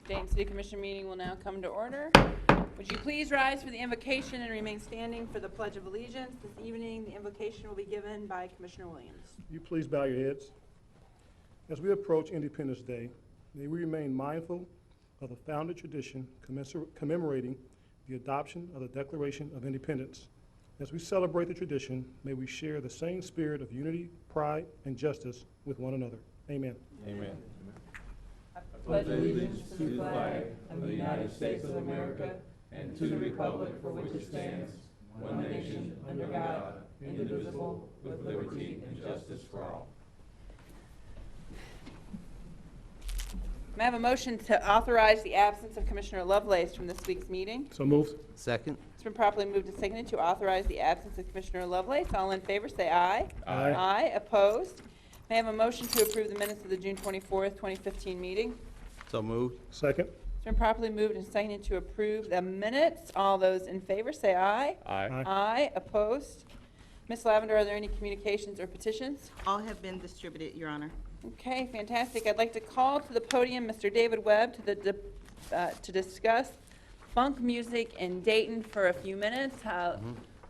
Dayton City Commission meeting will now come to order. Would you please rise for the invocation and remain standing for the Pledge of Allegiance? This evening, the invocation will be given by Commissioner Williams. You please bow your heads. As we approach Independence Day, may we remain mindful of the founding tradition commemorating the adoption of the Declaration of Independence. As we celebrate the tradition, may we share the same spirit of unity, pride, and justice with one another. Amen. Amen. I pledge allegiance to the flag of the United States of America and to the republic for which it stands, one nation, under God, indivisible, with liberty and justice for all. May I have a motion to authorize the absence of Commissioner Lovelace from this week's meeting? So moved. Second. It's been properly moved and seconded to authorize the absence of Commissioner Lovelace. All in favor, say aye. Aye. Aye. Opposed? May I have a motion to approve the minutes of the June 24th, 2015 meeting? So moved. Second. It's been properly moved and seconded to approve the minutes. All those in favor, say aye. Aye. Aye. Aye. Opposed? Ms. Lavender, are there any communications or petitions? All have been distributed, Your Honor. Okay, fantastic. I'd like to call to the podium Mr. David Webb to discuss funk music in Dayton for a few minutes.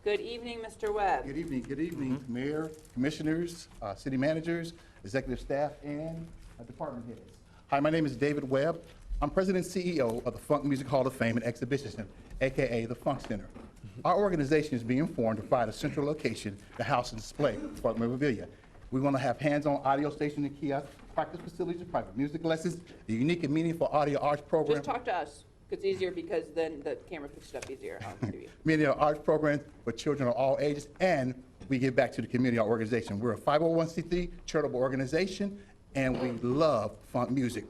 Good evening, Mr. Webb. Good evening, Mayor, Commissioners, City Managers, Executive Staff, and Department Heads. Hi, my name is David Webb. I'm President and CEO of the Funk Music Hall of Fame and Exhibition Center, aka the TheFunkCenter. Our organization is being formed to provide a central location to house and display funk memorabilia. We want to have hands-on audio station and kiosk, practice facilities, private music lessons, a unique and meaningful audio arts program. Just talk to us. It's easier because then the camera picks it up easier on TV. Many arts programs for children of all ages, and we give back to the community, our organization. We're a 501c3 charitable organization, and we love funk music.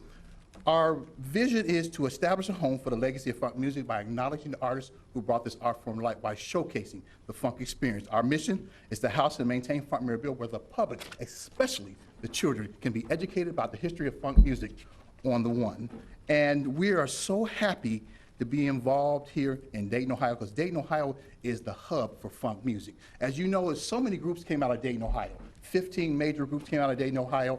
Our vision is to establish a home for the legacy of funk music by acknowledging the artists who brought this art form to life by showcasing the funk experience. Our mission is to house and maintain funk memorabilia where the public, especially the children, can be educated about the history of funk music on the one. And we are so happy to be involved here in Dayton, Ohio, because Dayton, Ohio is the hub for funk music. As you know, so many groups came out of Dayton, Ohio. 15 major groups came out of Dayton, Ohio.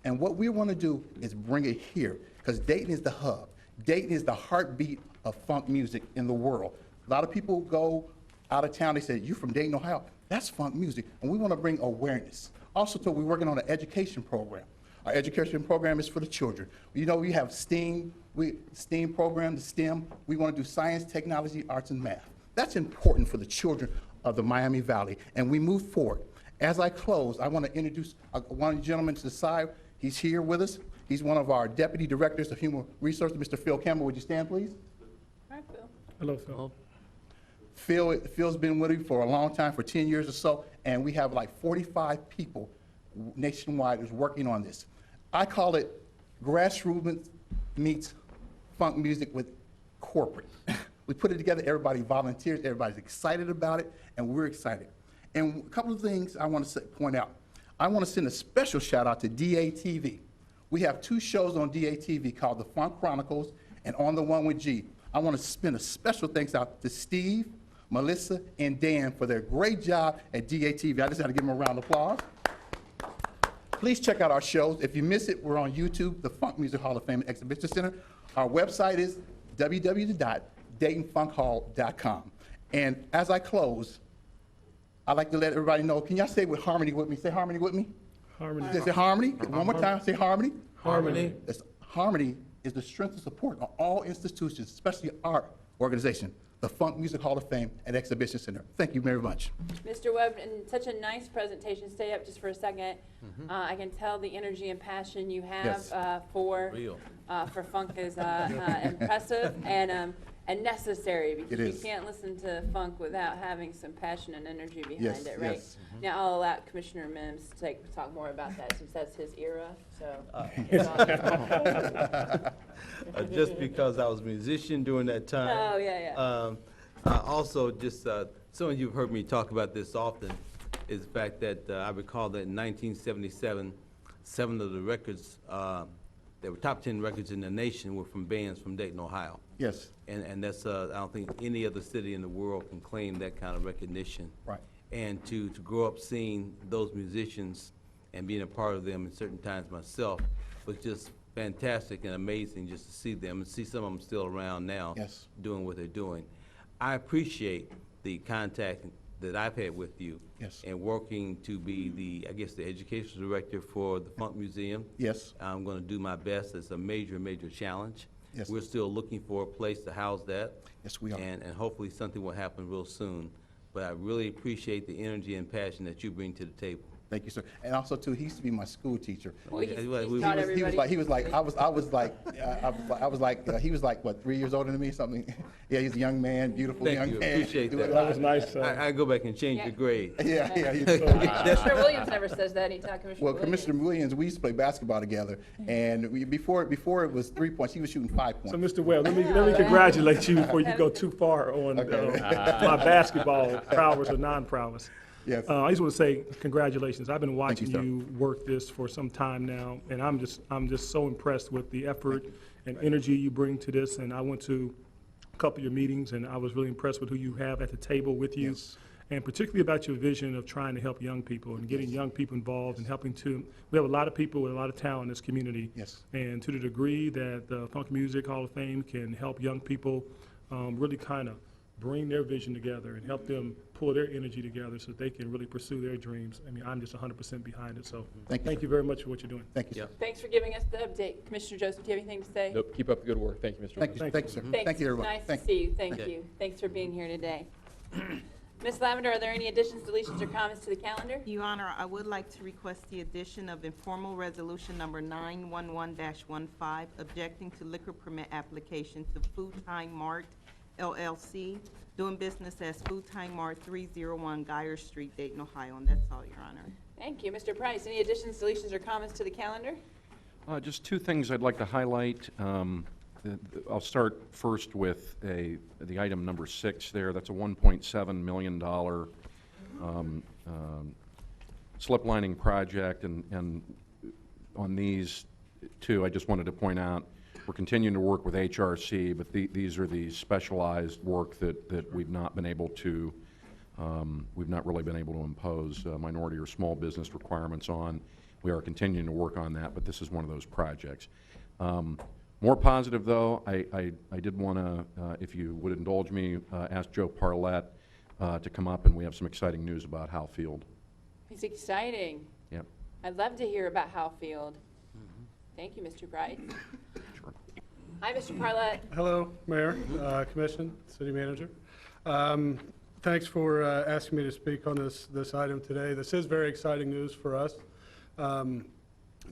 And what we want to do is bring it here, because Dayton is the hub. Dayton is the heartbeat of funk music in the world. A lot of people go out of town, they say, "You from Dayton, Ohio?" That's funk music, and we want to bring awareness. Also, too, we're working on an education program. Our education program is for the children. You know, we have STEAM program, the STEM. We want to do science, technology, arts, and math. That's important for the children of the Miami Valley, and we move forward. As I close, I want to introduce one gentleman to the side. He's here with us. He's one of our Deputy Directors of Human Resources, Mr. Phil Campbell. Would you stand, please? All right, Phil. Hello, Phil. Phil's been with you for a long time, for 10 years or so, and we have like 45 people nationwide who's working on this. I call it grassroots meets funk music with corporate. We put it together, everybody volunteers, everybody's excited about it, and we're excited. And a couple of things I want to point out. I want to send a special shout out to DATV. We have 2 shows on DATV called The Funk Chronicles and On the One with G. I want to send a special thanks out to Steve, Melissa, and Dan for their great job at DATV. I just got to give them a round of applause. Please check out our shows. If you miss it, we're on YouTube, the Funk Music Hall of Fame and Exhibition Center. Our website is www.daytonfunkhall.com. And as I close, I'd like to let everybody know, can y'all say it with harmony with me? Say harmony with me. Harmony. Say harmony. One more time, say harmony. Harmony. Harmony is the strength and support of all institutions, especially our organization, the Funk Music Hall of Fame and Exhibition Center. Thank you very much. Mr. Webb, and such a nice presentation. Stay up just for a second. I can tell the energy and passion you have Yes. for Real. funk is impressive and necessary, because It you is. can't listen to funk without having some passion and energy behind Yes, it, right? yes. Now I'll allow Commissioner Mims to talk more about that, since that's his era. So. Just because I was a musician during that time. Oh, yeah. I also just, some of you have heard me talk about this often, is the fact that I recall that in 1977, 7 of the records that were top 10 records in the nation were from bands from Dayton, Ohio. Yes. And that's, I don't think any other city in the world can claim that kind of recognition. Right. And to grow up seeing those musicians and being a part of them in certain times myself was just fantastic and amazing just to see them and see some of them still around now. Yes. Doing what they're doing. I appreciate the contact that I've had with you. Yes. And working to be the, I guess, the educational director for the Funk Museum. Yes. I'm going to do my best. It's a major, major challenge. Yes. We're still looking for a place to house that. Yes, we are. And hopefully something will happen real soon. But I really appreciate the energy and passion that you bring to the table. Thank you, sir. And also, too, he used to be my school teacher. Well, he's Yeah, he's we- taught he everybody. He was like, I was like, he was like, what, 3 years older than me, something? Yeah, he's a young man, beautiful Thank young you. man. Appreciate Doing that. a That lot. was nice. I go back and change Yeah. your grade. Yeah, yeah. Commissioner Williams never says that. He taught Commissioner Well, Williams. Commissioner Williams, we used to play basketball together, and before it was 3 points, he was shooting 5 So, points. Mr. Webb, let me congratulate you before you go too far on Okay. my basketball prowess or non-prowess. Yes. I just want to say congratulations. I've been watching sir. you work this for some time now, and I'm just so impressed with the effort and energy you bring to this. And I went to a couple of your meetings, and I was really impressed with who you have at the table with you, Yes. and particularly about your vision of trying to help young people and getting young people involved and helping to. We have a lot of people with a lot of talent in this community. Yes. And to the degree that the Funk Music Hall of Fame can help young people really kind of bring their vision together and help them pull their energy together so that they can really pursue their dreams. I mean, I'm just 100% behind it. So Thank you, very much for what you're doing. Thank you, sir. Yeah. Thanks for giving us the update. Commissioner Joseph, do you have anything to say? Nope, keep up the good work. Thank you, Mr. Thank you, Williams. thank you, sir. Thanks. Thank you, everyone. Nice to Thank you. see you. Thank Okay. you. Thanks for being here today. Ms. Lavender, are there any additions, deletions, or comments to the calendar? Your Honor, I would like to request the addition of informal resolution number 911-15, objecting to liquor permit application to Food Time Mart LLC, doing business as Food Time Mart 301 Geyer Street, Dayton, Ohio, and that's all, Your Honor. Thank you. Mr. Price, any additions, deletions, or comments to the calendar? Just two things I'd like to highlight. I'll start first with the item number 6 there. That's a $1.7 million slip lining project, and on these two, I just wanted to point out, we're continuing to work with HRC, but these are the specialized work that we've not been able to, we've not really been able to impose minority or small business requirements on. We are continuing to work on that, but this is one of those projects. More positive, though, I did want to, if you would indulge me, ask Joe Parlett to come up, and we have some exciting news about Hal Field. It's exciting. Yep. I'd love to hear about Hal Field. Thank you, Mr. Price. Sure. Hi, Mr. Parlett. Hello, Mayor, Commission, City Manager. Thanks for asking me to speak on this item today. This is very exciting news for us.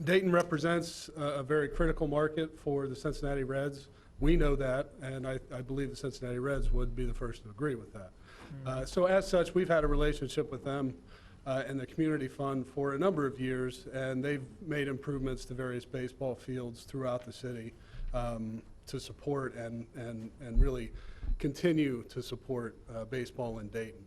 Dayton represents a very critical market for the Cincinnati Reds. We know that, and I believe the Cincinnati Reds would be the first to agree with that. So as such, we've had a relationship with them and the Community Fund for a number of years, and they've made improvements to various baseball fields throughout the city to support and really continue to support baseball in Dayton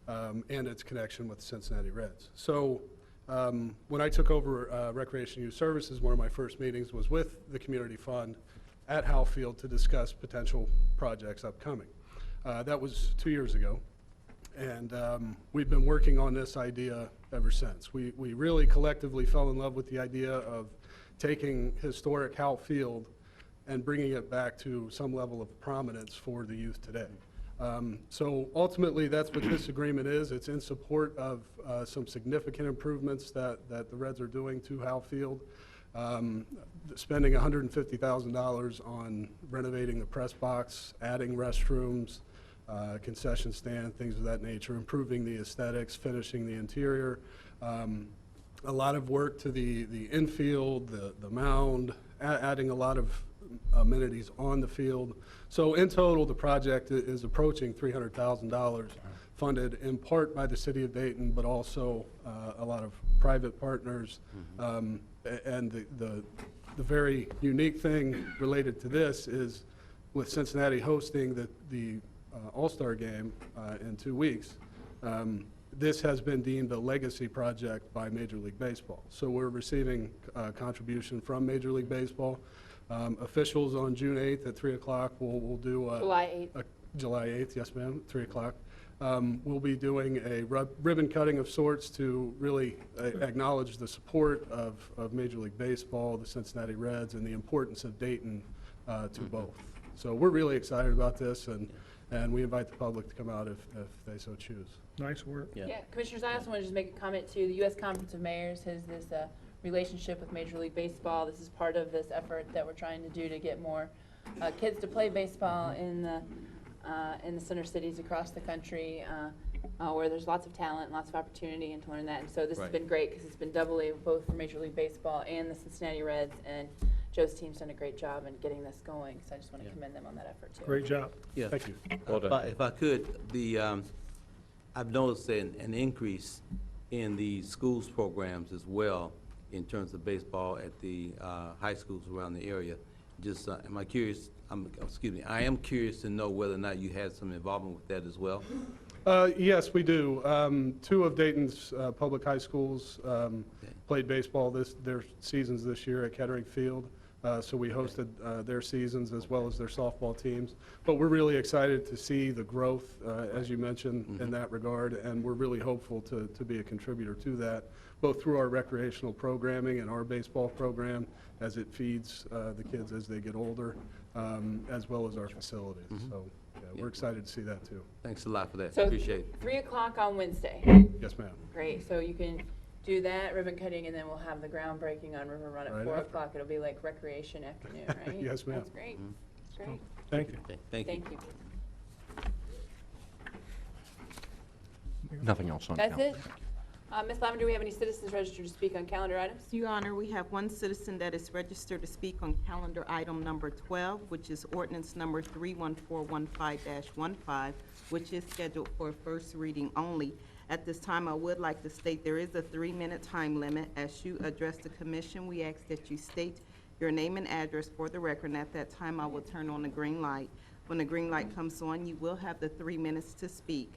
and its connection with the Cincinnati Reds. So when I took over Recreation Youth Services, one of my first meetings was with the Community Fund at Hal Field to discuss potential projects upcoming. That was 2 years ago. And we've been working on this idea ever since. We really collectively fell in love with the idea of taking historic Hal Field and bringing it back to some level of prominence for the youth today. So ultimately, that's what this agreement is. It's in support of some significant improvements that the Reds are doing to Hal Field, spending $150,000 on renovating the press box, adding restrooms, concession stand, things of that nature, improving the aesthetics, finishing the interior. A lot of work to the infield, the mound, adding a lot of amenities on the field. So in total, the project is approaching $300,000, funded in part by the city of Dayton, but also a lot of private partners. And the very unique thing related to this is with Cincinnati hosting the All-Star game in 2 weeks, this has been deemed a legacy project by Major League Baseball. So we're receiving contribution from Major League Baseball. Officials on June 8th at 3 o'clock will do July 8th. July 8th, yes ma'am, 3 o'clock. We'll be doing a ribbon cutting of sorts to really acknowledge the support of Major League Baseball, the Cincinnati Reds, and the importance of Dayton to both. So we're really excited about this, and we invite the public to come out if they so choose. Nice work. Yeah, Commissioners, I also want to just make a comment too. The U.S. Conference of Mayors has this relationship with Major League Baseball. This is part of this effort that we're trying to do to get more kids to play baseball in the center cities across the country, where there's lots of talent and lots of opportunity, and to learn that. And so this has been great because it's been doubly both for Major League Baseball and the Cincinnati Reds, and Joe's team's done a great job in getting this going. So I just want to commend them on that effort too. Great job. Yeah. Thank you. If I could, I've noticed an increase in the schools programs as well in terms of baseball at the high schools around the area. Just, I am curious to know whether or not you had some involvement with that as well. Yes, we do. Two of Dayton's public high schools played baseball their seasons this year at Kettering Field. So we hosted their seasons as well as their softball teams. But we're really excited to see the growth, as you mentioned, in that regard, and we're really hopeful to be a contributor to that, both through our recreational programming and our baseball program as it feeds the kids as they get older, as well as our facilities. So yeah, we're excited to see that too. Thanks a lot for that. So Appreciate it. 3 o'clock on Wednesday. Yes, ma'am. Great. So you can do that ribbon cutting, and then we'll have the groundbreaking on River Run at Right 4 after. o'clock. It'll be like recreation afternoon, right? Yes, ma'am. That's great. Great. Thank you. Okay, thank you. Thank you. Nothing else on That's council. it. Ms. Lavender, do we have any citizens registered to speak on calendar items? Your Honor, we have one citizen that is registered to speak on calendar item number 12, which is ordinance number 31415-15, which is scheduled for first reading only. At this time, I would like to state there is a 3-minute time limit. As you address the commission, we ask that you state your name and address for the record, and at that time, I will turn on the green light. When the green light comes on, you will have the 3 minutes to speak.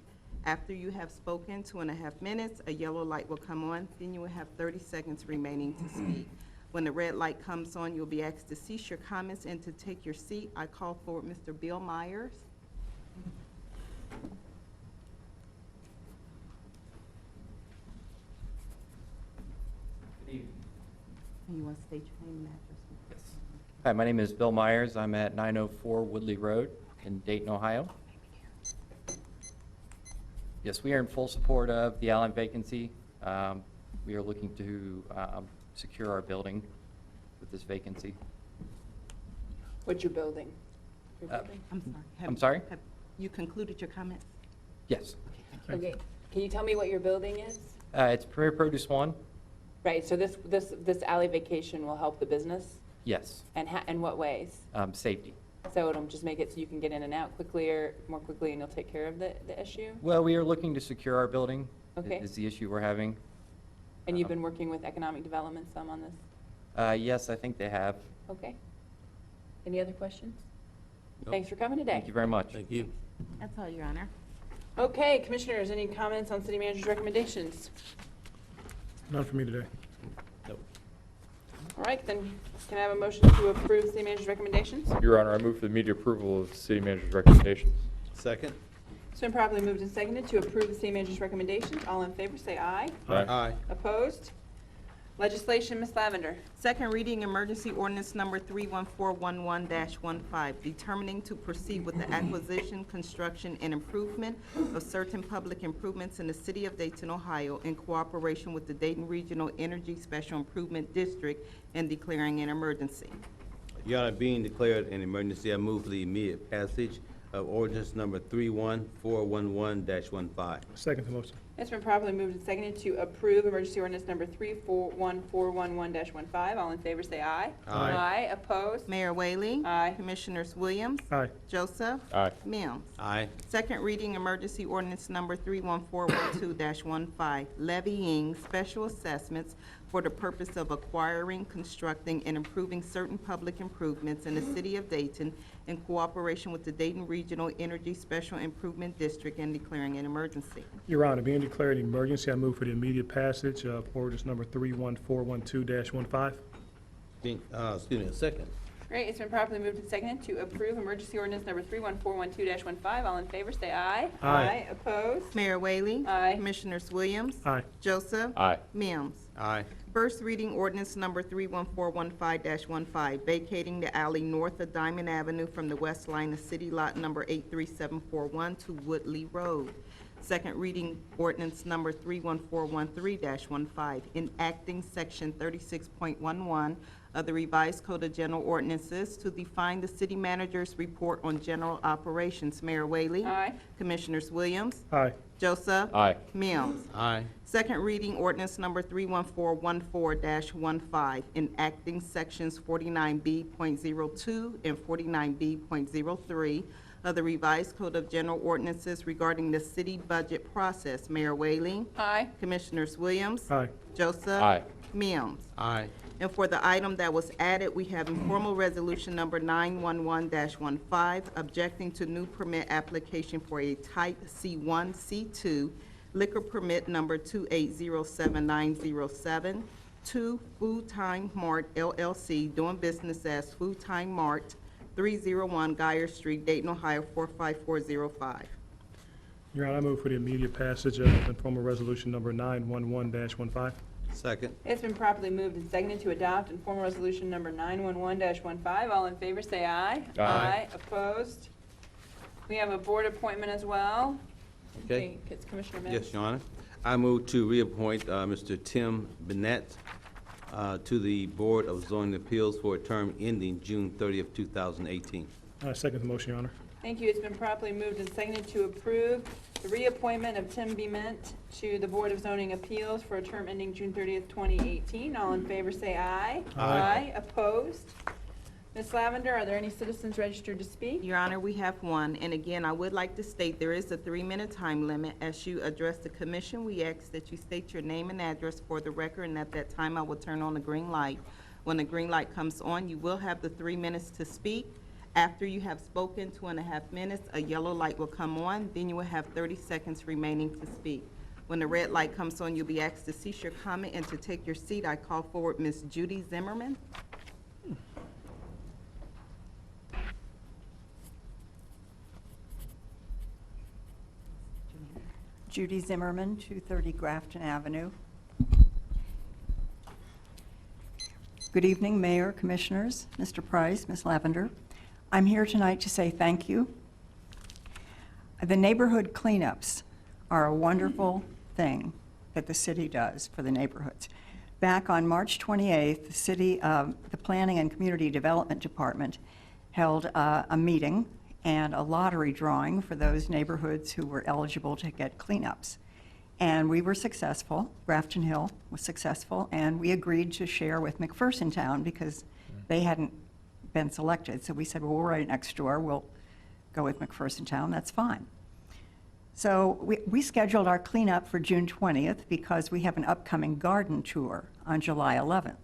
After you have spoken 2.5 minutes, a yellow light will come on, then you will have 30 seconds remaining to speak. When the red light comes on, you'll be asked to cease your comments and to take your seat. I call forward Mr. Bill Myers. Good evening. You want to state your name and address? Yes. Hi, my name is Bill Myers. I'm at 904 Woodley Road in Dayton, Ohio. Yes, we are in full support of the Allen vacancy. We are looking to secure our building with this vacancy. What's your building? Your Uh, building? I'm sorry. I'm sorry? Have you concluded your comments? Yes. Okay. Can you tell me what your building is? It's Prairie Produce 1? Right, so this alley vacation will help the business? Yes. And in what ways? Safety. So it'll just make it so you can get in and out more quickly, and you'll take care of the issue? Well, we are looking to secure our building. Okay. Is the issue we're having. And you've been working with economic development some on this? Yes, I think they have. Okay. Any other questions? Nope. Thanks for coming today. Thank you very much. Thank you. That's all, Your Honor. Okay, Commissioners, any comments on City Manager's recommendations? None for me today. All right, then can I have a motion to approve City Manager's recommendations? Your Honor, I move for the immediate approval of the city manager's recommendations. Second? It's been properly moved and seconded to approve the City Manager's recommendations. All in favor, say aye. Aye. Opposed? Legislation, Ms. Lavender. Second reading, emergency ordinance number 31411-15, determining to proceed with the acquisition, construction, and improvement of certain public improvements in the city of Dayton, Ohio, in cooperation with the Dayton Regional Energy Special Improvement District, and declaring an emergency. Your Honor, being declared an emergency, I move for the immediate passage of ordinance number 31411-15. Second the motion. It's been properly moved and seconded to approve emergency ordinance number 31411-15. All in favor, say aye. Aye. Aye. Opposed? Mayor Whaley. Aye. Commissioners Williams. Aye. Joseph. Aye. Mims. Aye. Second reading, emergency ordinance number 31412-15, levying special assessments for the purpose of acquiring, constructing, and improving certain public improvements in the city of Dayton in cooperation with the Dayton Regional Energy Special Improvement District, and declaring an emergency. Your Honor, being declared an emergency, I move for the immediate passage of ordinance number 31412-15. Excuse me, a second. Great, it's been properly moved and seconded to approve emergency ordinance number 31412-15. All in favor, say aye. Aye. Opposed? Mayor Whaley? Aye. Commissioners Williams? Aye. Joseph? Aye. Mims? Aye. First reading ordinance number 31415-15, vacating the alley north of Diamond Avenue from the west line of city lot number 83741 to Woodley Road. Second reading ordinance number 31413-15, enacting section 36.11 of the revised Code of General Ordinances to define the city manager's report on general operations. Mayor Whaley? Aye. Commissioners Williams? Aye. Joseph? Aye. Mims? Aye. Second reading ordinance number 31414-15, enacting sections 49B.02 and 49B.03 of the revised Code of General Ordinances regarding the city budget process. Mayor Whaley? Aye. Commissioners Williams? Aye. Joseph? Aye. Mims? Aye. And for the item that was added, we have informal resolution number 911-15, objecting to new permit application for a type C1, C2 liquor permit number 2807907 to Food Time Mart LLC, doing business as Food Time Mart, 301 Geyer Street, Dayton, Ohio, 45405. Your Honor, I move for the immediate passage of informal resolution number 911-15. Second. It's been properly moved and seconded to adopt informal resolution number 911-15. All in favor, say aye. Aye. Opposed? We have a board appointment as well. Okay. It's Commissioner Mims. Yes, Your Honor. I move to reappoint Mr. Tim Bennett to the Board of Zoning Appeals for a term ending June 30th, 2018. I second the motion, Your Honor. Thank you. It's been properly moved and seconded to approve the reappointment of Tim Bement to the Board of Zoning Appeals for a term ending June 30th, 2018. All in favor, say aye. Aye. Opposed? Ms. Lavender, are there any citizens registered to speak? Your Honor, we have one, and again, I would like to state there is a 3-minute time limit. As you address the commission, we ask that you state your name and address for the record, and at that time, I will turn on the green light. When the green light comes on, you will have the 3 minutes to speak. After you have spoken 2.5 minutes, a yellow light will come on, then you will have 30 seconds remaining to speak. When the red light comes on, you'll be asked to cease your comment and to take your seat. I call forward Ms. Judy Zimmerman. Judy Zimmerman, 230 Grafton Avenue. Good evening, Mayor, Commissioners, Mr. Price, Ms. Lavender. I'm here tonight to say thank you. The neighborhood cleanups are a wonderful thing that the city does for the neighborhoods. Back on March 28th, the Planning and Community Development Department held a meeting and a lottery drawing for those neighborhoods who were eligible to get cleanups. And we were successful. Grafton Hill was successful, and we agreed to share with McPherson Town because they hadn't been selected. So we said, well, we're right next door. We'll go with McPherson Town. That's fine. So we scheduled our cleanup for June 20th because we have an upcoming garden tour on July 11th.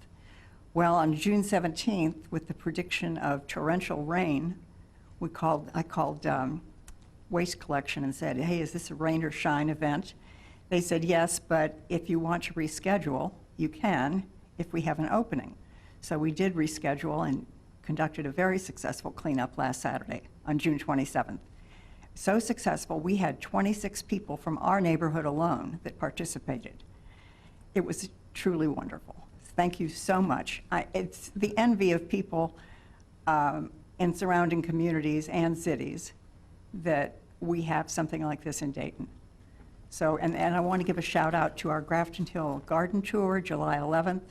Well, on June 17th, with the prediction of torrential rain, I called Waste Collection and said, hey, is this a rain or shine event? They said, yes, but if you want to reschedule, you can if we have an opening. So we did reschedule and conducted a very successful cleanup last Saturday on June 27th. So successful, we had 26 people from our neighborhood alone that participated. It was truly wonderful. Thank you so much. It's the envy of people in surrounding communities and cities that we have something like this in Dayton. So, and I want to give a shout out to our Grafton Hill Garden Tour, July 11th.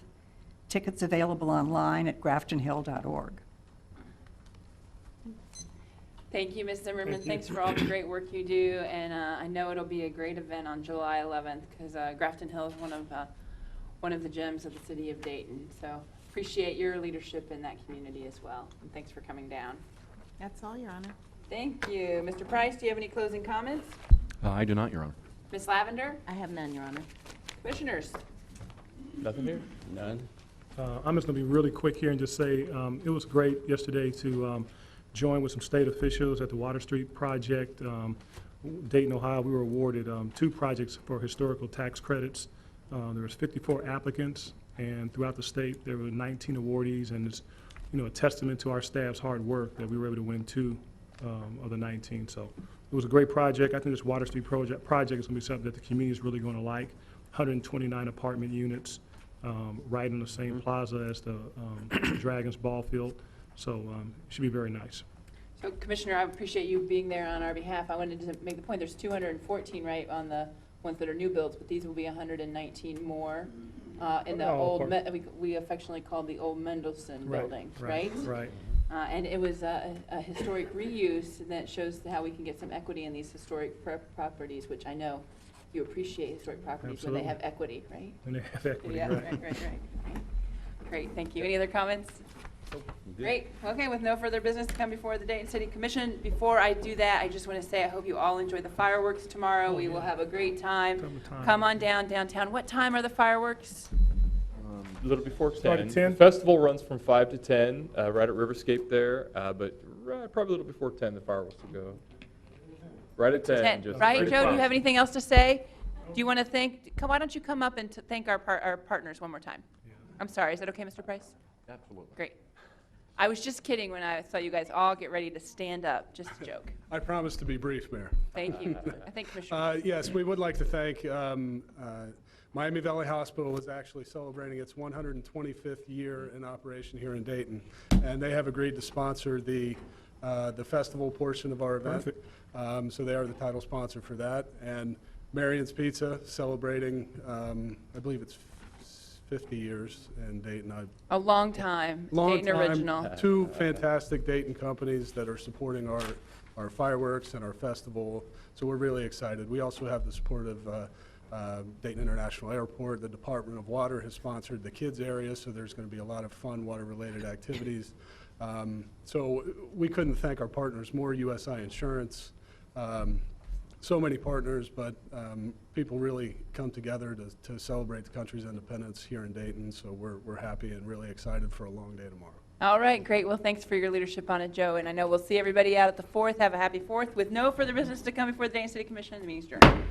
Tickets available online at graftonhill.org. Thank you, Ms. Zimmerman. Thanks for all the great work you do, and I know it'll be a great event on July 11th because Grafton Hill is one of the gems of the city of Dayton. So appreciate your leadership in that community as well, and thanks for coming down. That's all, Your Honor. Thank you. Mr. Price, do you have any closing comments? I do not, Your Honor. Ms. Lavender? I have none, Your Honor. Commissioners? Nothing here? None. I'm just going to be really quick here and just say it was great yesterday to join with some state officials at the Water Street project. Dayton, Ohio, we were awarded 2 projects for historical tax credits. There was 54 applicants, and throughout the state, there were 19 awardees, and it's a testament to our staff's hard work that we were able to win 2 of the 19. So it was a great project. I think this Water Street project is going to be something that the community is really going to like. 129 apartment units, right in the same plaza as the Dragons ball field. So it should be very nice. So Commissioner, I appreciate you being there on our behalf. I wanted to make the point, there's 214, right, on the ones that are new builds, but these will be 119 more in the old, we affectionately call the old Mendelsohn building, right? Right. And it was a historic reuse, and that shows how we can get some equity in these historic properties, which I know you appreciate historic properties when they have equity, right? And they have equity, Yeah, right. right. Great, thank you. Any other comments? Great. Okay, with no further business to come before the Dayton City Commission, before I do that, I just want to say I hope you all enjoy the fireworks tomorrow. We will have a great time. Come on down downtown. What time are the fireworks? A little before 10. Start at 10? The festival runs from 5 to 10, right at Riverscape there, but probably a little before 10, the fireworks will go. Right at 10. Just Right, right Joe, do across. you have anything else to say? Do you want to why don't you come up and thank our partners one more time? I'm sorry, is that okay, Mr. Price? Absolutely. Great. I was just kidding when I saw you guys all get ready to stand up, just a joke. I promise to be brief, Mayor. Thank you. I think Commissioner. Yes, we would like to thank Miami Valley Hospital is actually celebrating its 125th year in operation here in Dayton, and they have agreed to sponsor the festival portion of our event. Perfect. So they are the title sponsor for that. And Marion's Pizza celebrating, I believe it's 50 years in Dayton. A long time. Long Dayton time. original. 2 fantastic Dayton companies that are supporting our fireworks and our festival, so we're really excited. We also have the support of Dayton International Airport. The Department of Water has sponsored the kids area, so there's going to be a lot of fun water-related activities. So we couldn't thank our partners more, USI Insurance, so many partners, but people really come together to celebrate the country's independence here in Dayton, so we're happy and really excited for a long day tomorrow. All right, great. Well, thanks for your leadership on it, Joe. And I know we'll see everybody out at the 4th. Have a happy 4th. With no further business to come before the Dayton City Commission, the meeting's adjourned.